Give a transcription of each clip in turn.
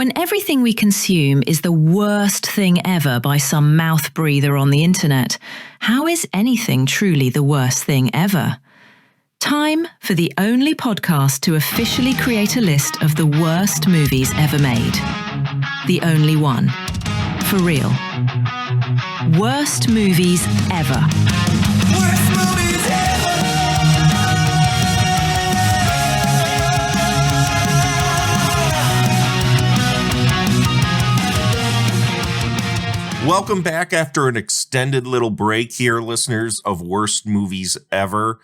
When everything we consume is the worst thing ever by some mouth breather on the internet, how is anything truly the worst thing ever? Time for the only podcast to officially create a list of the worst movies ever made. The only one. For real. Worst movies ever. Worst movies ever. Welcome back after an extended little break here, listeners of Worst Movies Ever.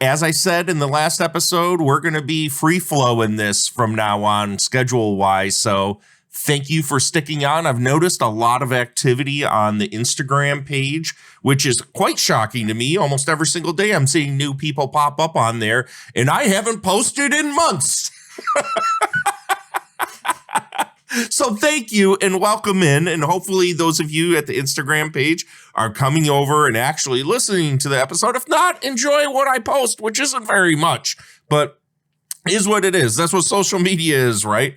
As I said in the last episode, we're going to be free-flowing this from now on, schedule-wise, so thank you for sticking on. I've noticed a lot of activity on the Instagram page, which is quite shocking to me. Almost every single day I'm seeing new people pop up on there, and I haven't posted in months. So thank you and welcome in. And hopefully those of you at the Instagram page are coming over and actually listening to the episode. If not, enjoy what I post, which isn't very much, but is what it is. That's what social media is, right?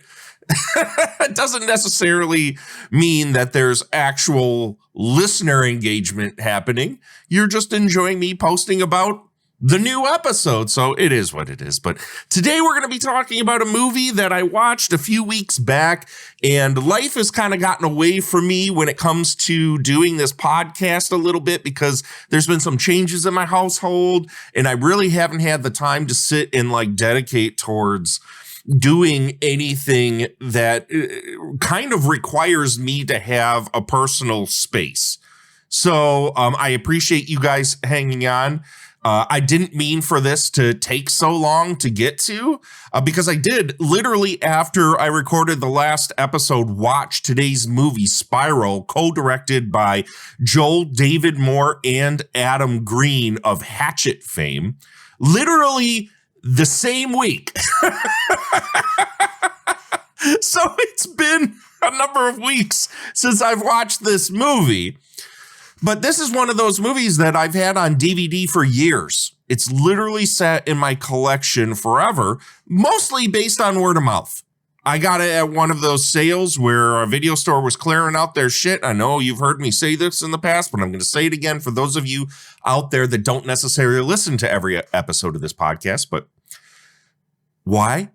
It doesn't necessarily mean that there's actual listener engagement happening. You're just enjoying me posting about the new episode. So it is what it is. But today we're going to be talking about a movie that I watched a few weeks back, and life has kind of gotten away from me when it comes to doing this podcast a little bit because there's been some changes in my household and I really haven't had the time to sit and dedicate towards doing anything that kind of requires me to have a personal space. So I appreciate you guys hanging on. I didn't mean for this to take so long to get to because I did literally after I recorded the last episode watch today's movie Spiral, co-directed by Joel David Moore and Adam Green of Hatchet fame, literally the same week. So it's been a number of weeks since I've watched this movie. But this is one of those movies that I've had on DVD for years. It's literally sat in my collection forever, mostly based on word of mouth. I got it at one of those sales where a video store was clearing out their shit. I know you've heard me say this in the past, but I'm going to say it again for those of you out there that don't necessarily listen to every episode of this podcast. But why?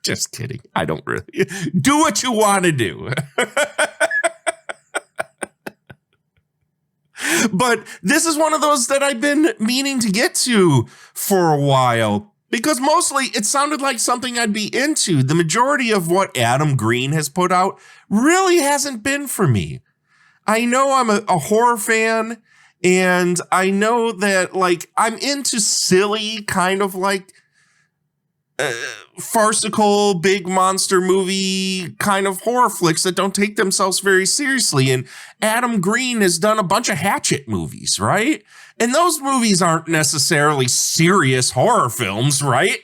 Just kidding. I don't really. Do what you want to do. But this is one of those that I've been meaning to get to for a while because mostly it sounded like something I'd be into. The majority of what Adam Green has put out really hasn't been for me. I know I'm a horror fan, and I know that I'm into silly kind of farcical big monster movie kind of horror flicks that don't take themselves very seriously. And Adam Green has done a bunch of Hatchet movies, right? And those movies aren't necessarily serious horror films, right?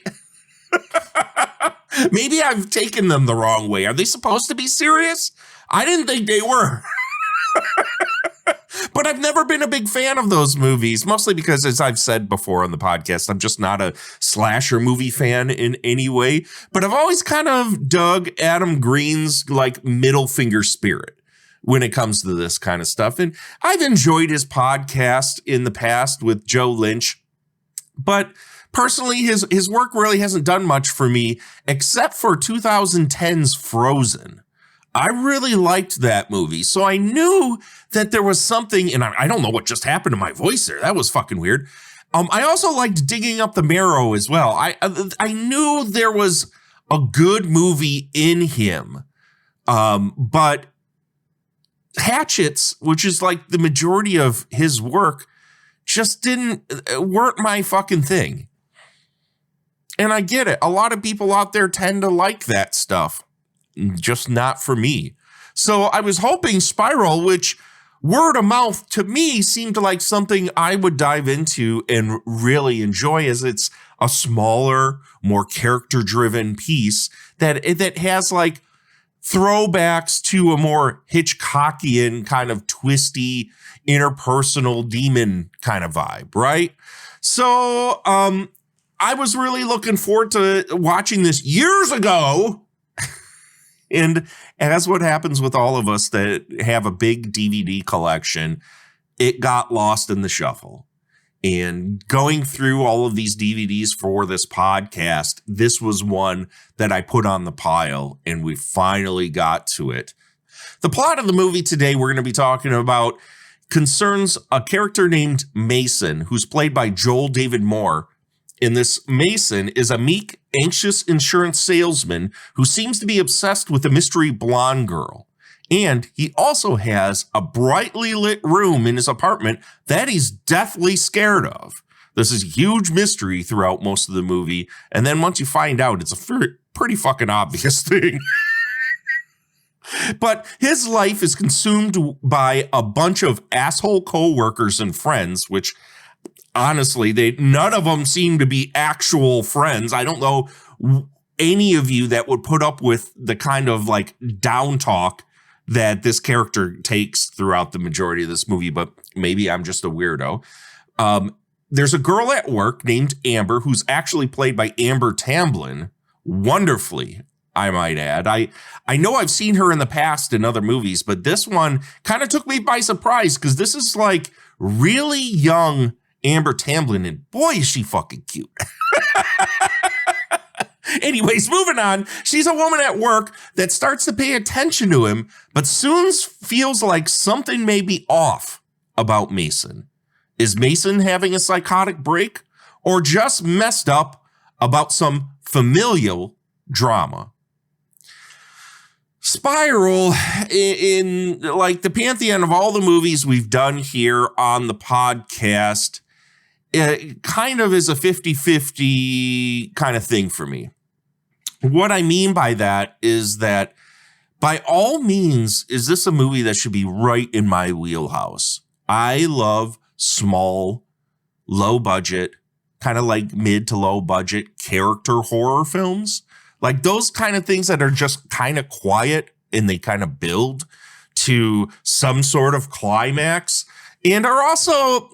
Maybe I've taken them the wrong way. Are they supposed to be serious? I didn't think they were. But I've never been a big fan of those movies, mostly because, as I've said before on the podcast, I'm just not a slasher movie fan in any way. But I've always kind of dug Adam Green's middle finger spirit when it comes to this kind of stuff. And I've enjoyed his podcast in the past with Joe Lynch. But personally, his work really hasn't done much for me, except for 2010's Frozen. I really liked that movie, so I knew that there was something, and I don't know what just happened to my voice there. That was fucking weird. I also liked Digging Up the Marrow as well. I knew there was a good movie in him, but Hatchets, which is the majority of his work, just weren't my fucking thing. And I get it. A lot of people out there tend to like that stuff. Just not for me. So I was hoping Spiral, which word of mouth to me seemed like something I would dive into and really enjoy, as it's a smaller, more character-driven piece that has throwbacks to a more Hitchcockian kind of twisty interpersonal demon kind of vibe, right? So I was really looking forward to watching this years ago And as what happens with all of us that have a big DVD collection, it got lost in the shuffle. And going through all of these DVDs for this podcast, this was one that I put on the pile, and we finally got to it. The plot of the movie today we're going to be talking about concerns a character named Mason, who's played by Joel David Moore. And this Mason is a meek, anxious insurance salesman who seems to be obsessed with a mystery blonde girl. And he also has a brightly lit room in his apartment that he's deathly scared of. This is a huge mystery throughout most of the movie. And then once you find out, it's a pretty fucking obvious thing. But his life is consumed by a bunch of asshole co-workers and friends, which honestly, none of them seem to be actual friends. I don't know any of you that would put up with the kind of like down talk that this character takes throughout the majority of this movie, but maybe I'm just a weirdo. There's a girl at work named Amber, who's actually played by Amber Tamblyn, wonderfully, I might add. I know I've seen her in the past in other movies, but this one kind of took me by surprise because this is like really young Amber Tamblyn, and boy, is she fucking cute. Anyways, moving on. She's a woman at work that starts to pay attention to him, but soon feels like something may be off about Mason. Is Mason having a psychotic break or just messed up about some familial drama? Spiral, in like the pantheon of all the movies we've done here on the podcast, it kind of is a 50-50 kind of thing for me. What I mean by that is that by all means, is this a movie that should be right in my wheelhouse? I love small, low budget, kind of like mid to low budget character horror films. Like those kind of things that are just kind of quiet and they kind of build to some sort of climax and are also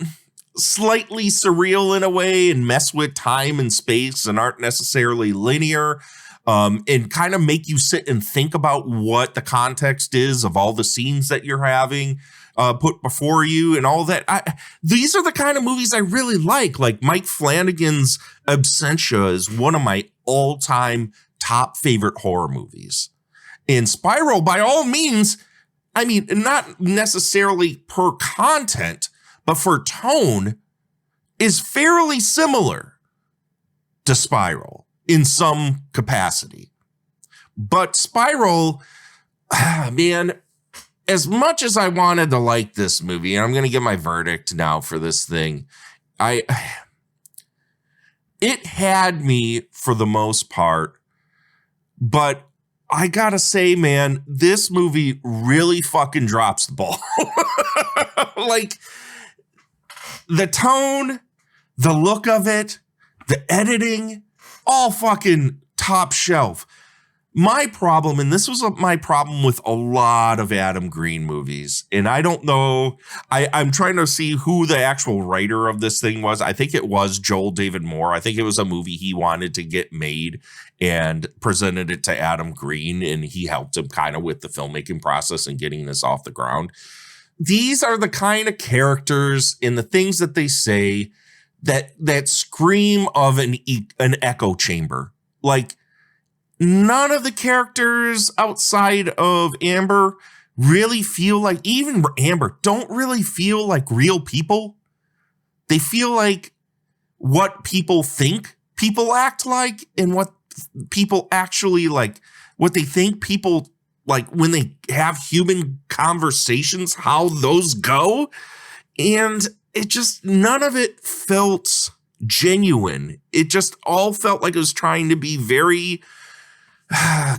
slightly surreal in a way and mess with time and space and aren't necessarily linear. And kind of make you sit and think about what the context is of all the scenes that you're having put before you and all that. These are the kind of movies I really like. Like Mike Flanagan's Absentia is one of my all-time top favorite horror movies. And Spiral, by all means, I mean, not necessarily per content, but for tone, is fairly similar to Spiral in some capacity. But Spiral, man, as much as I wanted to like this movie, and I'm going to give my verdict now for this thing, it had me for the most part, but I gotta say, man, this movie really fucking drops the ball. Like, the tone, the look of it, the editing, all fucking top shelf. My problem, and this was my problem with a lot of Adam Green movies, and I don't know, I'm trying to see who the actual writer of this thing was. I think it was Joel David Moore. I think it was a movie he wanted to get made and presented it to Adam Green, and he helped him kind of with the filmmaking process and getting this off the ground. These are the kind of characters and the things that they say that scream of an echo chamber. Like, none of the characters outside of Amber really feel like, even Amber, don't really feel like real people. They feel like what people think people act like and what people actually like, what they think people like when they have human conversations, how those go. And it just, none of it felt genuine. It just all felt like it was trying to be very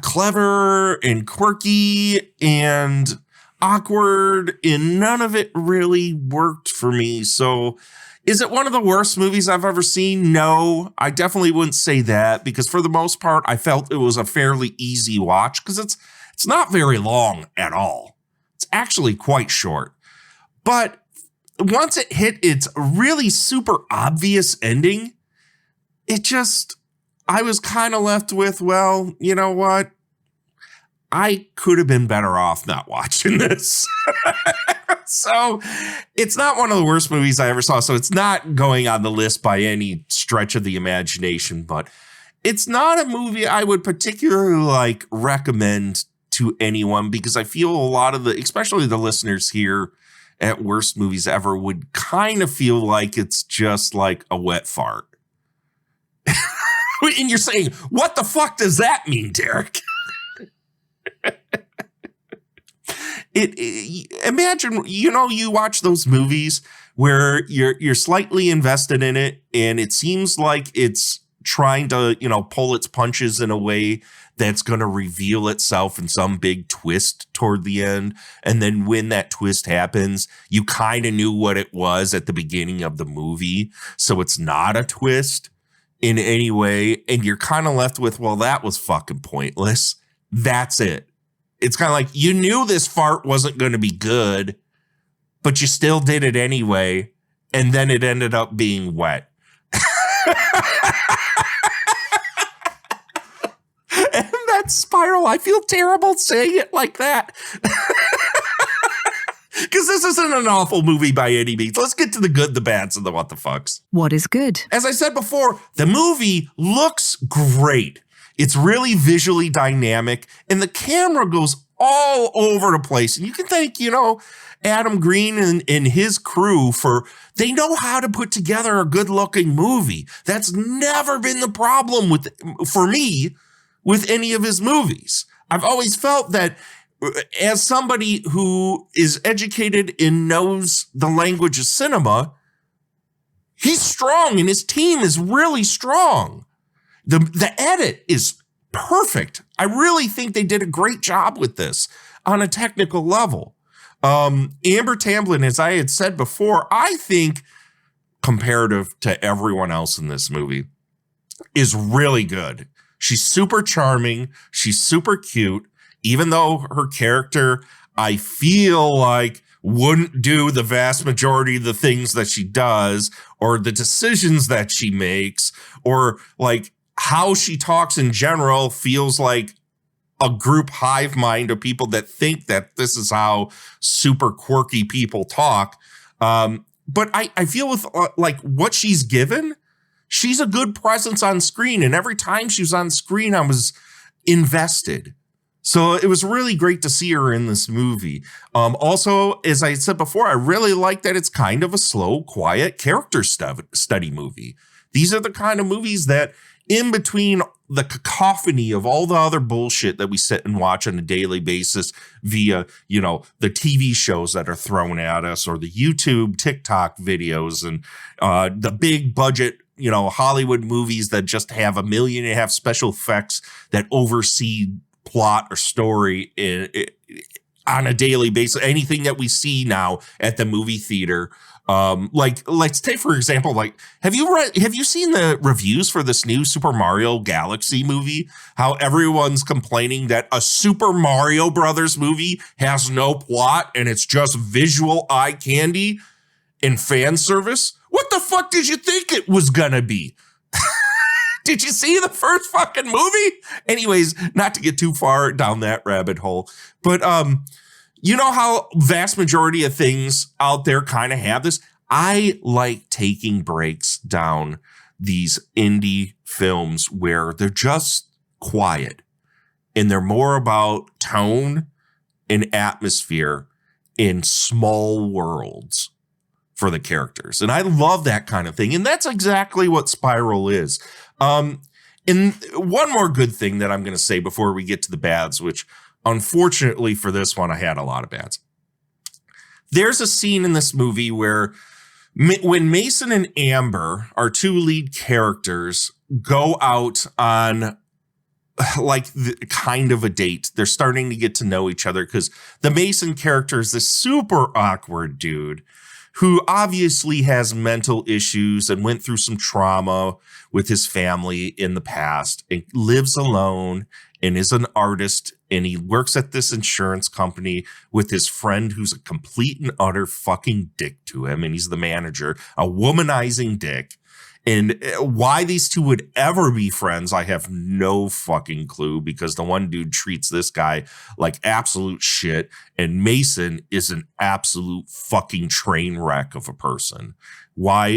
clever and quirky and awkward, and none of it really worked for me. So is it one of the worst movies I've ever seen? No, I definitely wouldn't say that, because for the most part, I felt it was a fairly easy watch because it's not very long at all. It's actually quite short. But once it hit its really super obvious ending, it just, I was kind of left with, well, you know what? I could have been better off not watching this. So it's not one of the worst movies I ever saw. So it's not going on the list by any stretch of the imagination, but it's not a movie I would particularly recommend to anyone, because I feel a lot of especially the listeners here at Worst Movies Ever, would kind of feel like it's just like a wet fart. And you're saying, what the fuck does that mean, Derek? Imagine, you watch those movies where you're slightly invested in it, and it seems like it's trying to, pull its punches in a way that's going to reveal itself in some big twist toward the end. And then when that twist happens, you kind of knew what it was at the beginning of the movie. So it's not a twist in any way. And you're kind of left with, well, that was fucking pointless. That's it. It's kind of like, you knew this fart wasn't going to be good, but you still did it anyway. And then it ended up being wet. And that Spiral, I feel terrible saying it like that. Because this isn't an awful movie by any means. Let's get to the good, the bads, and the what the fucks. What is good? As I said before, the movie looks great. It's really visually dynamic, and the camera goes all over the place. And you can thank, Adam Green and his crew they know how to put together a good-looking movie. That's never been the problem for me with any of his movies. I've always felt that as somebody who is educated and knows the language of cinema, he's strong and his team is really strong. The edit is perfect. I really think they did a great job with this on a technical level. Amber Tamblyn, as I had said before, I think comparative to everyone else in this movie, is really good. She's super charming. She's super cute, even though her character, I feel like, wouldn't do the vast majority of the things that she does, or the decisions that she makes, or how she talks in general feels like a group hive mind of people that think that this is how super quirky people talk. But I feel with what she's given, she's a good presence on screen. And every time she was on screen, I was invested. So it was really great to see her in this movie. Also, as I said before, I really like that it's kind of a slow, quiet character study movie. These are the kind of movies that, in between the cacophony of all the other bullshit that we sit and watch on a daily basis via, the TV shows that are thrown at us, or the YouTube, TikTok videos, and the big budget, Hollywood movies that just have $1.5 million special effects that oversee plot or story on a daily basis. Anything that we see now at the movie theater. Let's take, for example, have you seen the reviews for this new Super Mario Galaxy movie? How everyone's complaining that a Super Mario Brothers movie has no plot and it's just visual eye candy and fan service? What the fuck did you think it was gonna be? Did you see the first fucking movie? Anyways, not to get too far down that rabbit hole, but you know how vast majority of things out there kind of have this? I like taking breaks down these indie films where they're just quiet and they're more about tone and atmosphere in small worlds for the characters. And I love that kind of thing. And that's exactly what Spiral is. And one more good thing that I'm going to say before we get to the bads, which unfortunately for this one, I had a lot of bads. There's a scene in this movie where when Mason and Amber, our two lead characters, go out on kind of a date. They're starting to get to know each other because the Mason character is this super awkward dude who obviously has mental issues and went through some trauma with his family in the past and lives alone and is an artist, and he works at this insurance company with his friend who's a complete and utter fucking dick to him, and he's the manager, a womanizing dick. And why these two would ever be friends, I have no fucking clue, because the one dude treats this guy like absolute shit, and Mason is an absolute fucking train wreck of a person. How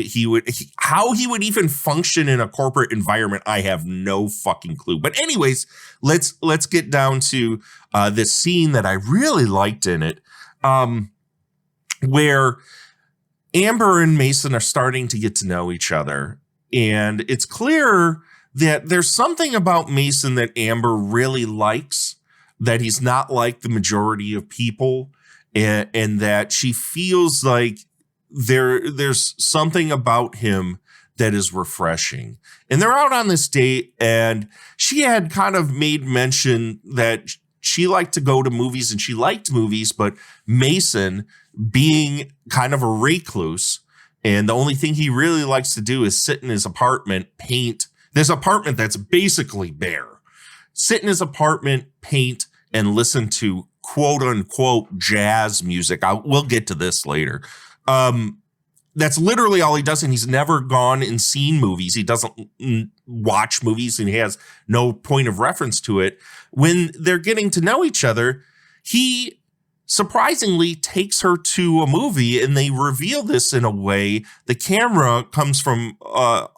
he would even function in a corporate environment, I have no fucking clue. But anyways, let's get down to this scene that I really liked in it, where Amber and Mason are starting to get to know each other. And it's clear that there's something about Mason that Amber really likes, that he's not like the majority of people, and that she feels like there's something about him that is refreshing. And they're out on this date, and she had kind of made mention that she liked to go to movies and she liked movies, but Mason, being kind of a recluse, and the only thing he really likes to do is sit in his apartment, paint. This apartment that's basically bare. Sit in his apartment, paint, and listen to quote unquote jazz music. We'll get to this later. That's literally all he does, and he's never gone and seen movies. He doesn't watch movies, and he has no point of reference to it. When they're getting to know each other, he surprisingly takes her to a movie, and they reveal this in a way. The camera comes from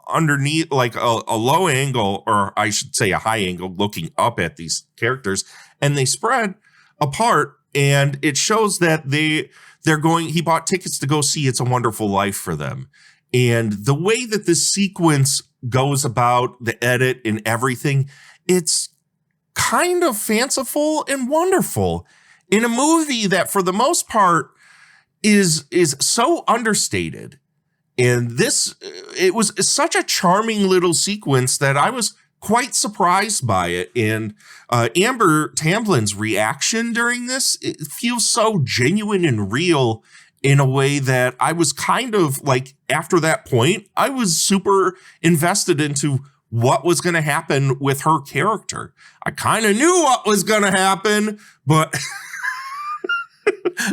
underneath, like a low angle, or I should say a high angle, looking up at these characters, and they spread apart, and it shows that he bought tickets to go see It's a Wonderful Life for them. And the way that this sequence goes about, the edit and everything, it's kind of fanciful and wonderful in a movie that for the most part is so understated. And it was such a charming little sequence that I was quite surprised by it. And Amber Tamblin's reaction during this, it feels so genuine and real in a way that I was kind of like, after that point, I was super invested into what was going to happen with her character. I kind of knew what was going to happen, but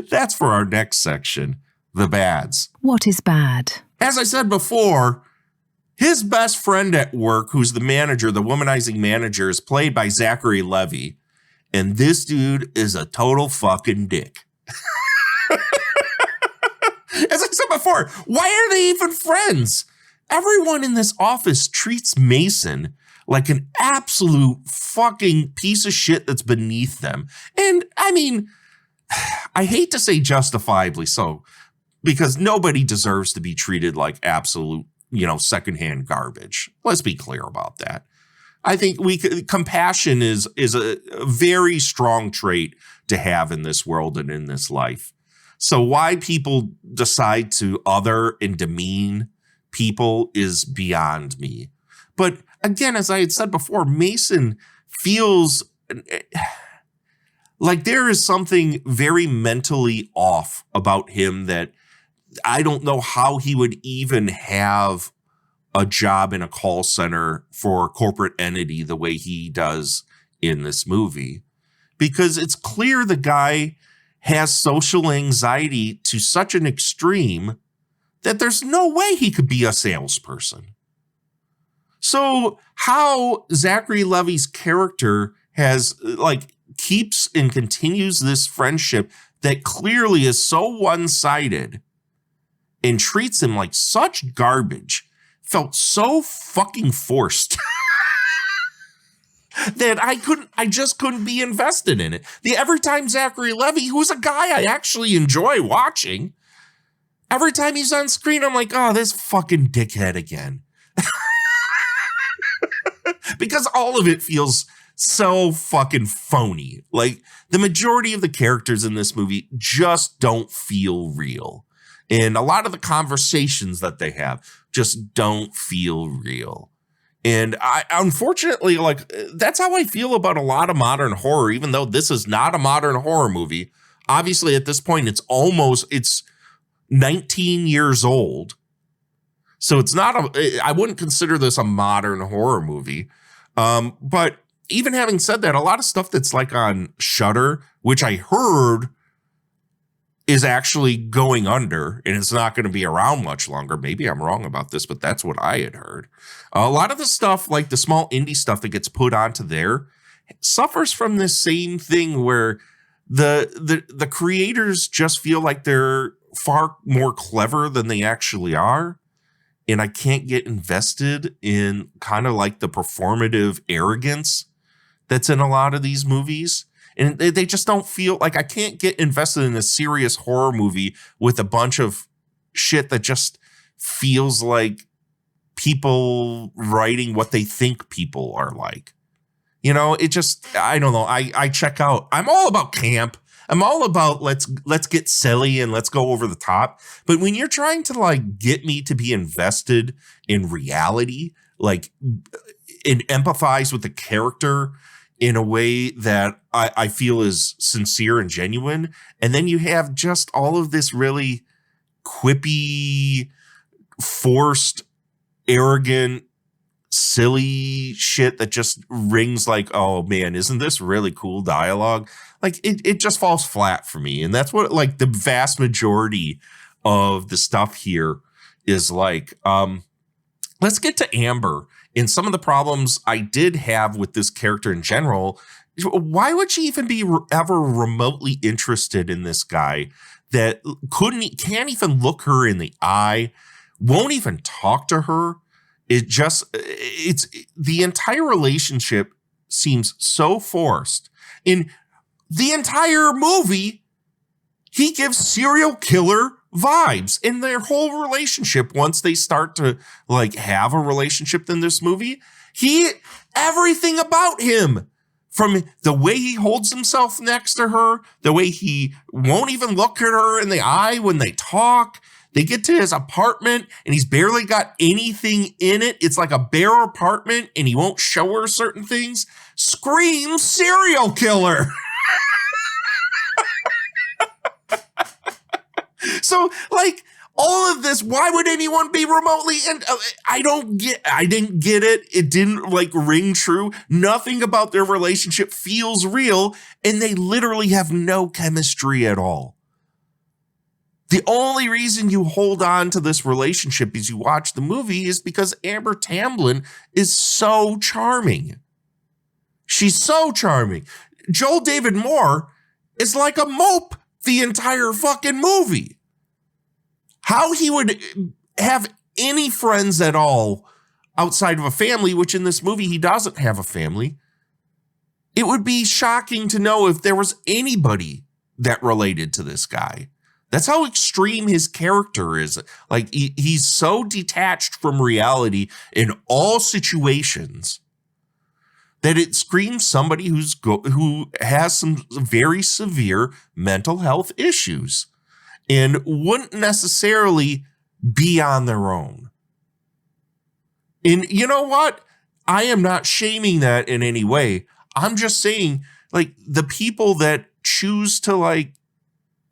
that's for our next section, the bads. What is bad? As I said before, his best friend at work, who's the manager, the womanizing manager, is played by Zachary Levi. And this dude is a total fucking dick. As I said before, why are they even friends? Everyone in this office treats Mason like an absolute fucking piece of shit that's beneath them. And I mean, I hate to say justifiably so, because nobody deserves to be treated like absolute, secondhand garbage. Let's be clear about that. I think compassion is a very strong trait to have in this world and in this life. So why people decide to other and demean people is beyond me. But again, as I had said before, Mason feels like there is something very mentally off about him that I don't know how he would even have a job in a call center for a corporate entity the way he does in this movie. Because it's clear the guy has social anxiety to such an extreme that there's no way he could be a salesperson. So how Zachary Levi's character has keeps and continues this friendship that clearly is so one-sided and treats him like such garbage felt so fucking forced that I just couldn't be invested in it. Every time Zachary Levi, who's a guy I actually enjoy watching, every time he's on screen, I'm like, oh, this fucking dickhead again. Because all of it feels so fucking phony. Like, the majority of the characters in this movie just don't feel real. And a lot of the conversations that they have just don't feel real. And I, unfortunately, that's how I feel about a lot of modern horror, even though this is not a modern horror movie. Obviously, at this point, it's 19 years old. So it's not I wouldn't consider this a modern horror movie. But even having said that, a lot of stuff that's like on Shudder, which I heard is actually going under and it's not going to be around much longer. Maybe I'm wrong about this, but that's what I had heard. A lot of the stuff, like the small indie stuff that gets put onto there, suffers from this same thing where the creators just feel like they're far more clever than they actually are. And I can't get invested in kind of like the performative arrogance that's in a lot of these movies. And they just don't feel like I can't get invested in a serious horror movie with a bunch of shit that just feels like people writing what they think people are like. You know, it just, I don't know. I check out. I'm all about camp. I'm all about let's get silly and let's go over the top. But when you're trying to like get me to be invested in reality, like and empathize with the character in a way that I feel is sincere and genuine. And then you have just all of this really quippy, forced, arrogant, silly shit that just rings like, oh man, isn't this really cool dialogue? Like it just falls flat for me. And that's what like the vast majority of the stuff here is like. Let's get to Amber and some of the problems I did have with this character in general. Why would she even be ever remotely interested in this guy that can't even look her in the eye, won't even talk to her? It's the entire relationship seems so forced. In the entire movie, he gives serial killer vibes in their whole relationship. Once they start to like have a relationship in this movie, everything about him, from the way he holds himself next to her, the way he won't even look at her in the eye when they talk. They get to his apartment and he's barely got anything in it. It's like a bare apartment and he won't show her certain things. Screams serial killer. So, like, all of this, why would anyone be remotely? And I didn't get it. It didn't, like, ring true. Nothing about their relationship feels real, and they literally have no chemistry at all. The only reason you hold on to this relationship as you watch the movie is because Amber Tamblyn is so charming. She's so charming. Joel David Moore is like a mope the entire fucking movie. How he would have any friends at all outside of a family, which in this movie he doesn't have a family. It would be shocking to know if there was anybody that related to this guy. That's how extreme his character is. Like he's so detached from reality in all situations that it screams somebody who has some very severe mental health issues and wouldn't necessarily be on their own. And you know what? I am not shaming that in any way. I'm just saying, like, the people that choose to, like,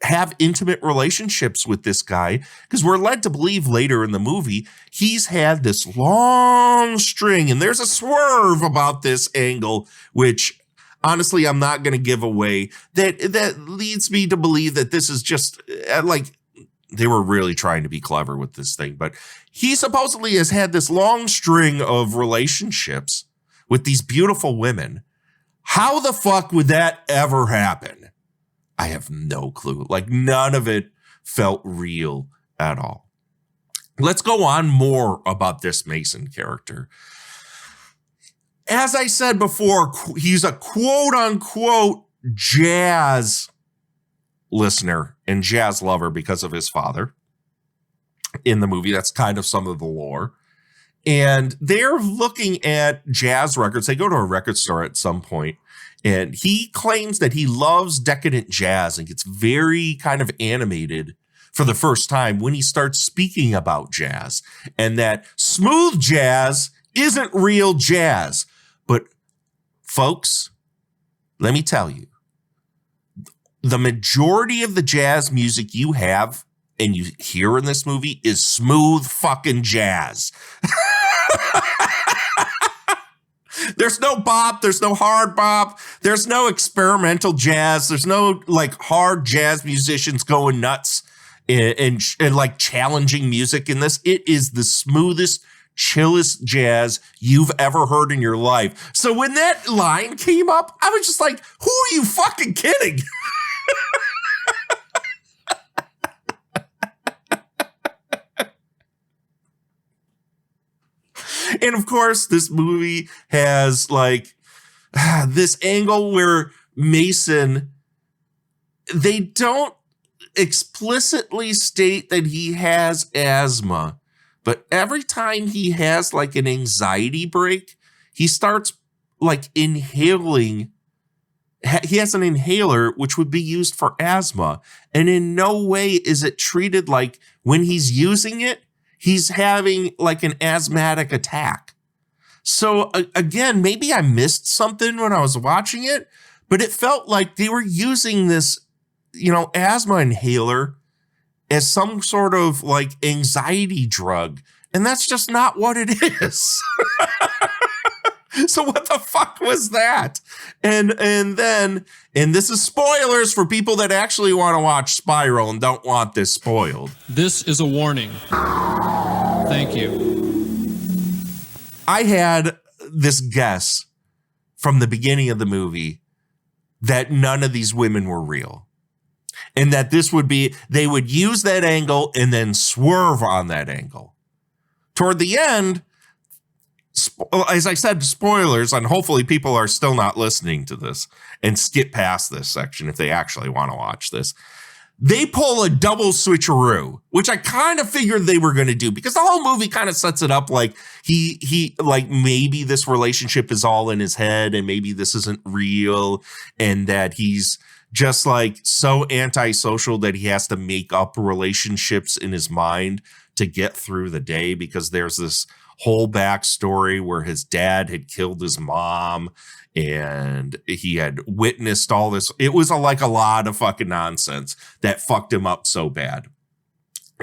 have intimate relationships with this guy, because we're led to believe later in the movie, he's had this long string, and there's a swerve about this angle, which honestly, I'm not going to give away, that leads me to believe that this is just like they were really trying to be clever with this thing. But he supposedly has had this long string of relationships with these beautiful women. How the fuck would that ever happen? I have no clue. Like, none of it felt real at all. Let's go on more about this Mason character. As I said before, he's a quote-unquote jazz listener and jazz lover because of his father in the movie. That's kind of some of the lore. And they're looking at jazz records. They go to a record store at some point, and he claims that he loves decadent jazz and gets very kind of animated for the first time when he starts speaking about jazz, and that smooth jazz isn't real jazz. But folks, let me tell you, the majority of the jazz music you have and you hear in this movie is smooth fucking jazz. There's no bop. There's no hard bop. There's no experimental jazz. There's no like hard jazz musicians going nuts and like challenging music in this. It is the smoothest, chillest jazz you've ever heard in your life. So when that line came up, I was just like, who are you fucking kidding? And of course, this movie has like this angle where Mason, they don't explicitly state that he has asthma, but every time he has like an anxiety break, he starts like inhaling. He has an inhaler, which would be used for asthma. And in no way is it treated like when he's using it, he's having like an asthmatic attack. So again, maybe I missed something when I was watching it, but it felt like they were using this, asthma inhaler as some sort of like anxiety drug. And that's just not what it is. So what the fuck was that? And this is spoilers for people that actually want to watch Spiral and don't want this spoiled. This is a warning. Thank you. I had this guess from the beginning of the movie that none of these women were real. And that they would use that angle and then swerve on that angle. Toward the end, as I said, spoilers, and hopefully people are still not listening to this and skip past this section if they actually want to watch this. They pull a double switcheroo, which I kind of figured they were going to do because the whole movie kind of sets it up like he like maybe this relationship is all in his head and maybe this isn't real and that he's just like so antisocial that he has to make up relationships in his mind to get through the day because there's this whole backstory where his dad had killed his mom and he had witnessed all this. It was like a lot of fucking nonsense that fucked him up so bad.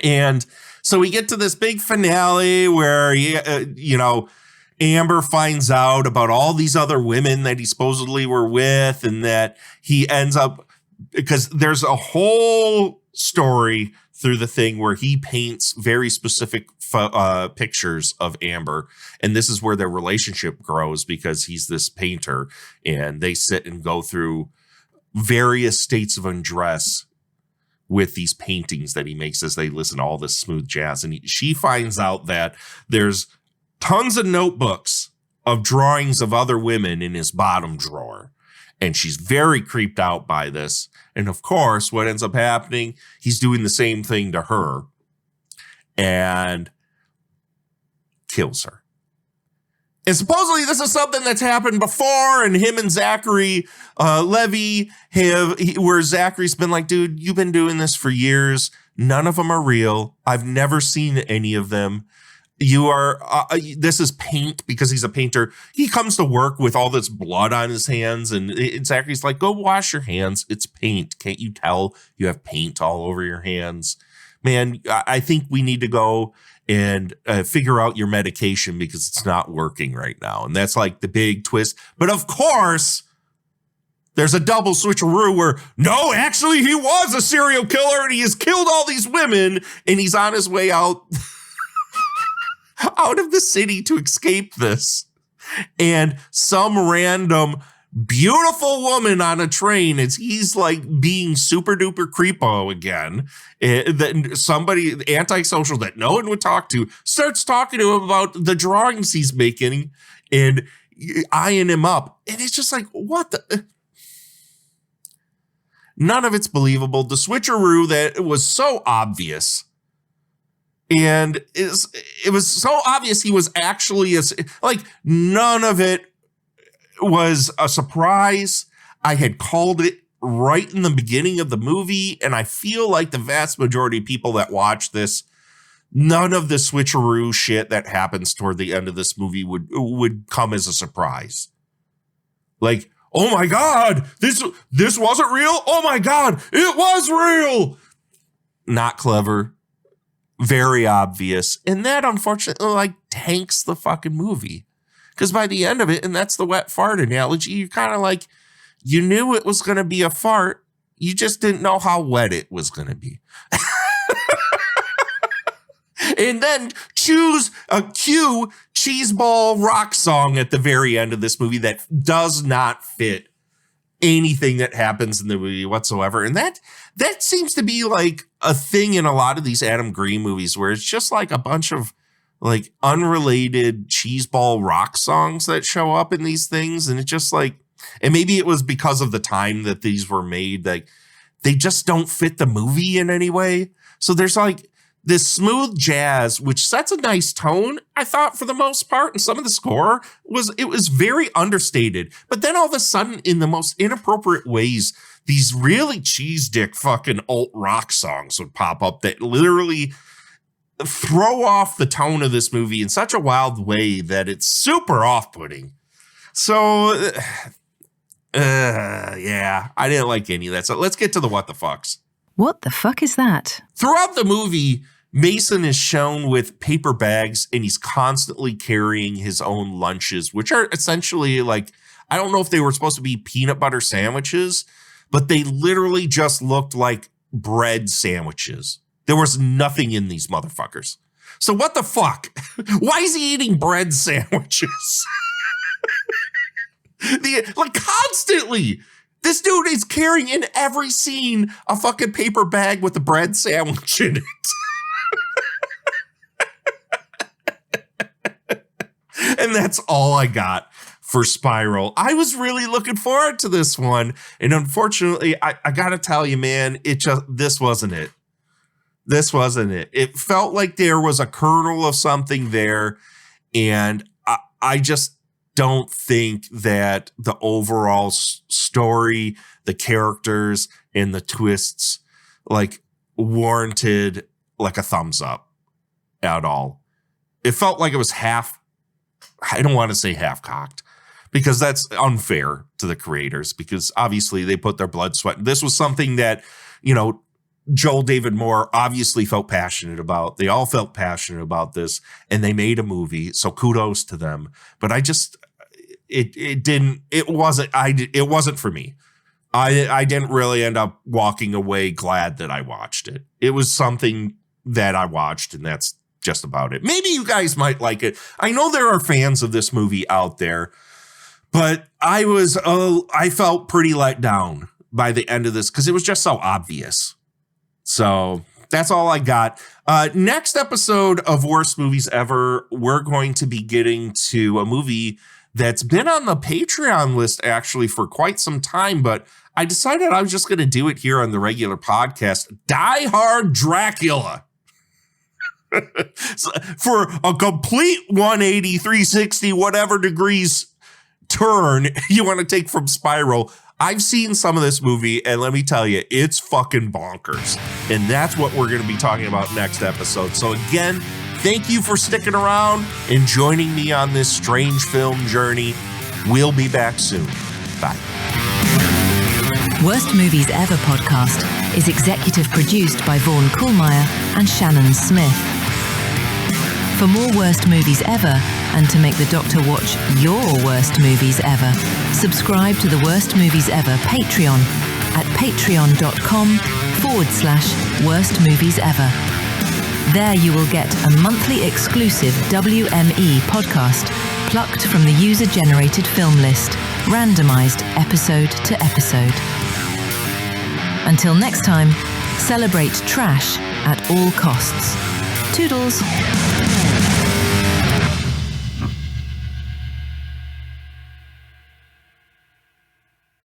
And so we get to this big finale where, Amber finds out about all these other women that he supposedly were with and that he ends up, because there's a whole story through the thing where he paints very specific pictures of Amber. And this is where their relationship grows because he's this painter and they sit and go through various states of undress with these paintings that he makes as they listen to all this smooth jazz. And she finds out that there's tons of notebooks of drawings of other women in his bottom drawer. And she's very creeped out by this. And of course, what ends up happening, he's doing the same thing to her and kills her. And supposedly this is something that's happened before, and him and Zachary Levi where Zachary's been like, dude, you've been doing this for years. None of them are real. I've never seen any of them. This is paint because he's a painter. He comes to work with all this blood on his hands and Zachary's like, go wash your hands. It's paint. Can't you tell you have paint all over your hands? Man, I think we need to go and figure out your medication because it's not working right now. And that's like the big twist. But of course, there's a double switcheroo where, no, actually he was a serial killer and he has killed all these women and he's on his way out of the city to escape this. And some random beautiful woman on a train, as he's like being super duper creepo again, that somebody antisocial that no one would talk to starts talking to him about the drawings he's making and eyeing him up. And it's just like, what the? None of it's believable. The switcheroo that was so obvious. And it was so obvious he was actually none of it was a surprise. I had called it right in the beginning of the movie, and I feel like the vast majority of people that watch this, none of the switcheroo shit that happens toward the end of this movie would come as a surprise. Like, oh my God, this wasn't real. Oh my God, it was real. Not clever. Very obvious. And that unfortunately tanks the fucking movie. Because by the end of it, and that's the wet fart analogy, you're kind of like, you knew it was going to be a fart. You just didn't know how wet it was going to be. And then choose a cue cheeseball rock song at the very end of this movie that does not fit anything that happens in the movie whatsoever. And that seems to be like a thing in a lot of these Adam Green movies where it's just like a bunch of like unrelated cheeseball rock songs that show up in these things. And it's just like, and maybe it was because of the time that these were made, like they just don't fit the movie in any way. So there's like this smooth jazz, which sets a nice tone, I thought, for the most part. And some of the score was very understated. But then all of a sudden, in the most inappropriate ways, these really cheese dick fucking alt rock songs would pop up that literally throw off the tone of this movie in such a wild way that it's super off-putting. So, yeah, I didn't like any of that. So let's get to the what the fucks. What the fuck is that? Throughout the movie, Mason is shown with paper bags and he's constantly carrying his own lunches, which are essentially like, I don't know if they were supposed to be peanut butter sandwiches, but they literally just looked like bread sandwiches. There was nothing in these motherfuckers. So what the fuck? Why is he eating bread sandwiches? Like constantly. This dude is carrying in every scene a fucking paper bag with a bread sandwich in it. And that's all I got for Spiral. I was really looking forward to this one. And unfortunately, I got to tell you, man, this wasn't it. This wasn't it. It felt like there was a kernel of something there. And I just don't think that the overall story, the characters, and the twists like warranted like a thumbs up at all. It felt like it was I don't want to say half-cocked because that's unfair to the creators because obviously they put their blood, sweat. This was something that, you know, Joel David Moore obviously felt passionate about. They all felt passionate about this and they made a movie. So kudos to them. But it wasn't for me. I didn't really end up walking away glad that I watched it. It was something that I watched and that's just about it. Maybe you guys might like it. I know there are fans of this movie out there, but I felt pretty let down by the end of this because it was just so obvious. So that's all I got. Next episode of Worst Movies Ever, we're going to be getting to a movie that's been on the Patreon list actually for quite some time, but I decided I was just going to do it here on the regular podcast. Die Hard Dracula. So for a complete 180, 360, whatever degrees turn you want to take from Spiral. I've seen some of this movie, and let me tell you, it's fucking bonkers. And that's what we're going to be talking about next episode. So again, thank you for sticking around and joining me on this strange film journey. We'll be back soon. Bye. Worst Movies Ever podcast is executive produced by Vaughn Kuhlmeyer and Shannon Smith. For more Worst Movies Ever, and to make the Doctor watch your worst movies ever, subscribe to the Worst Movies Ever Patreon at patreon.com/Worst Movies Ever. There you will get a monthly exclusive WME podcast plucked from the user-generated film list, randomized episode to episode. Until next time, celebrate trash at all costs. Toodles.